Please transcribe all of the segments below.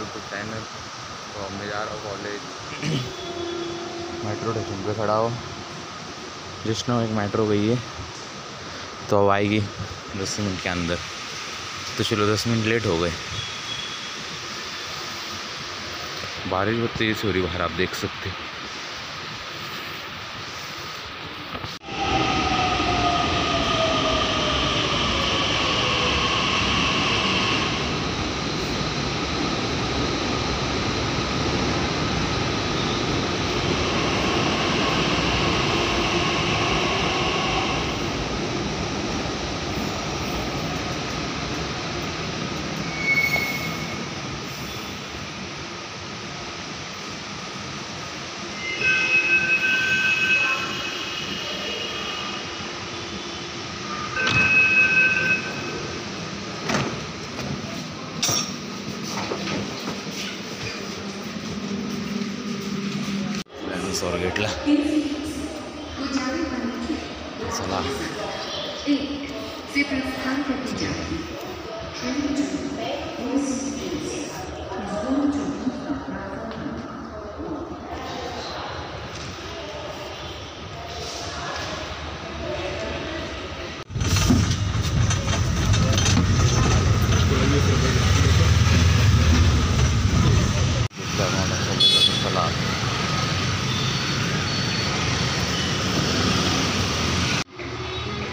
YouTube channel. तो मैं जा रहा हूँ कॉलेज। मेट्रो स्टेशन पे खड़ा हो, जिसने एक मेट्रो गई है तो अब आएगी 10 मिनट के अंदर। तो चलो 10 मिनट लेट हो गए। बारिश बहुत तेज़ हो रही बाहर, आप देख सकते। स्वारगेटला चला। चला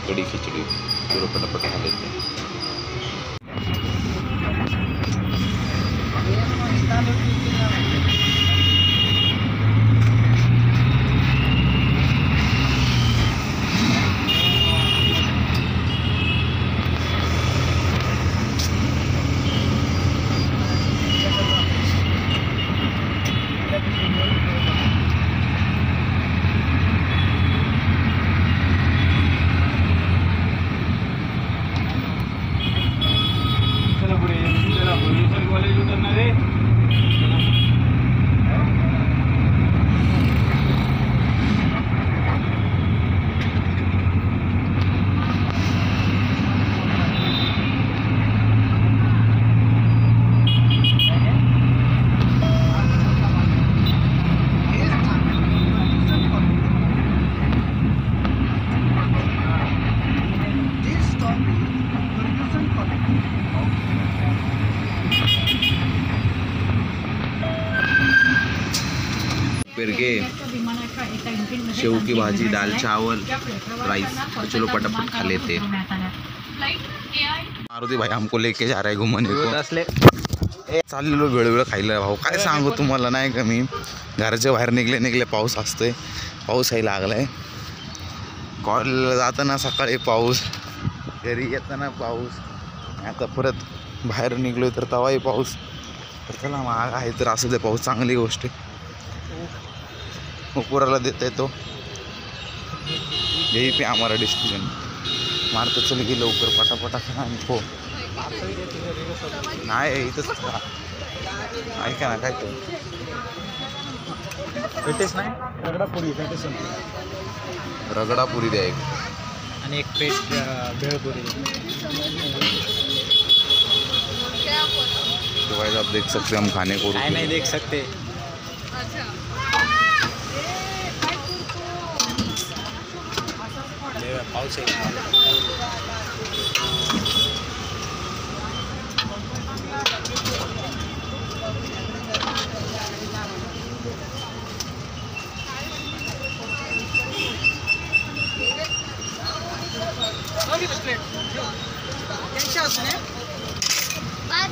कड़ी खिचड़ी पूरा फटाफट खा लेते हैं। फिर के शेव की भाजी, दाल चावल, राइस। तो चलो फटाफट खा लेते। मारुती भाई हमको लेके जा रहा है घुमाने को। चाललेलो वेळ खायला भाऊ, काय सांगू तुम्हाला नाही का मी। घराच्या बाहेर निघले पाऊस असतोय, पाऊस आहे लागलाय। कॉलेजला जाताना सकाळी पाऊस, घरी येताना पाऊस, आता परत बाहेर निघलोय तर तवाही पाऊस। तर चला महाग आहे तर असू दे पाऊस, चांगली गोष्ट आहे। ऊपराला देते तो यही पे हमारा डिसीजन। मारतो चल की लवकर पटापटा खा हो। नाही इथंच ऐका ना, काय तो पेटेस नाही, रगडापुरी पेटेस, रगडापुरी द्या एक, आणि एक पेट भेळपुरी। तो भाई आप देख सकते हम खाने को नहीं देख सकते। पाऊस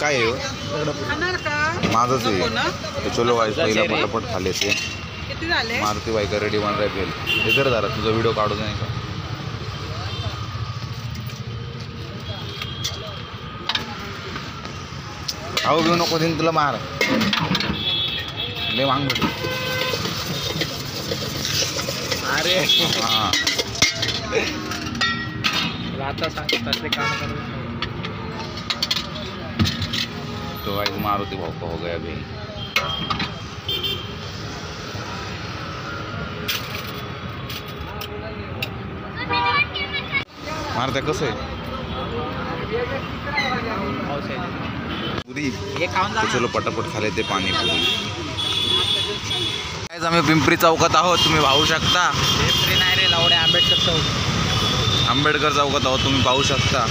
काय माझंच आहे। तो चलो वाईस पहिला पटापट खा लेते। मारुती बाई का रेडी बन रहा है। इधर जरा तुझा व्हिडिओ काढू नाही का। खाऊ घेऊ नको दिन तुला मार ले मांग भेट। अरे हाँ आता सांग तसले काम करू। तो गाइस मारुति भाव का हो गया अभी। मारते कसं आहे? पुरी तो चलो पटापट खा लेते पाणी पुरी. काय आम्ही पिंपरी चौकात आहोत, तुम्ही पाहू शकता. पिंपरी नाही रे लावडे, आंबेडकर चौक. आंबेडकर चौकात आहोत, तुम्ही पाहू शकता.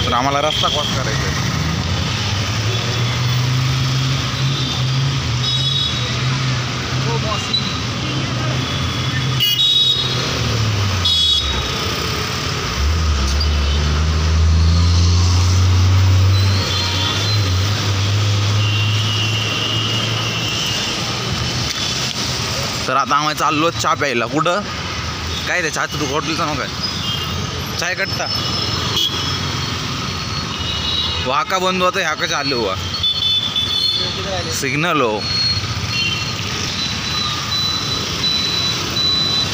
तर आम्हाला रस्ता क्रॉस करायचा आहे. तर आता आम्ही चाललो चहा प्यायला. कुठं काय ते चहाचं तू हॉटेलचं नाव काय? चाय कट्टा. वहा का बंद होता, ह्या का चालू हुआ सिग्नल हो.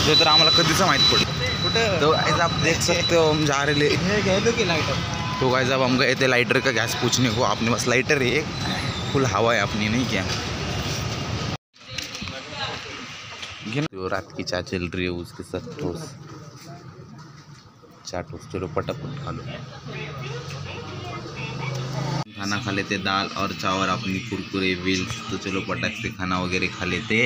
ते तर आम्हाला कधीच माहित पडलं. कुठं तो ऐसा आप देख सकते हो हम जा रहे घ्यायलो की लाईटर. तो गाइस अब हम गए थे लाइटर का गैस पूछने को. आपने बस लाइटर है एक, फुल हवा है अपनी, नहीं क्या. तो रात की चाय चल रही है, उसके साथ टोस्ट, चार टोस्ट. चलो पटापट खा लो. खाना खा लेते, दाल और चावल अपनी कुरकुरे व्हील्स. तो चलो पटाख से खाना वगैरह खा लेते.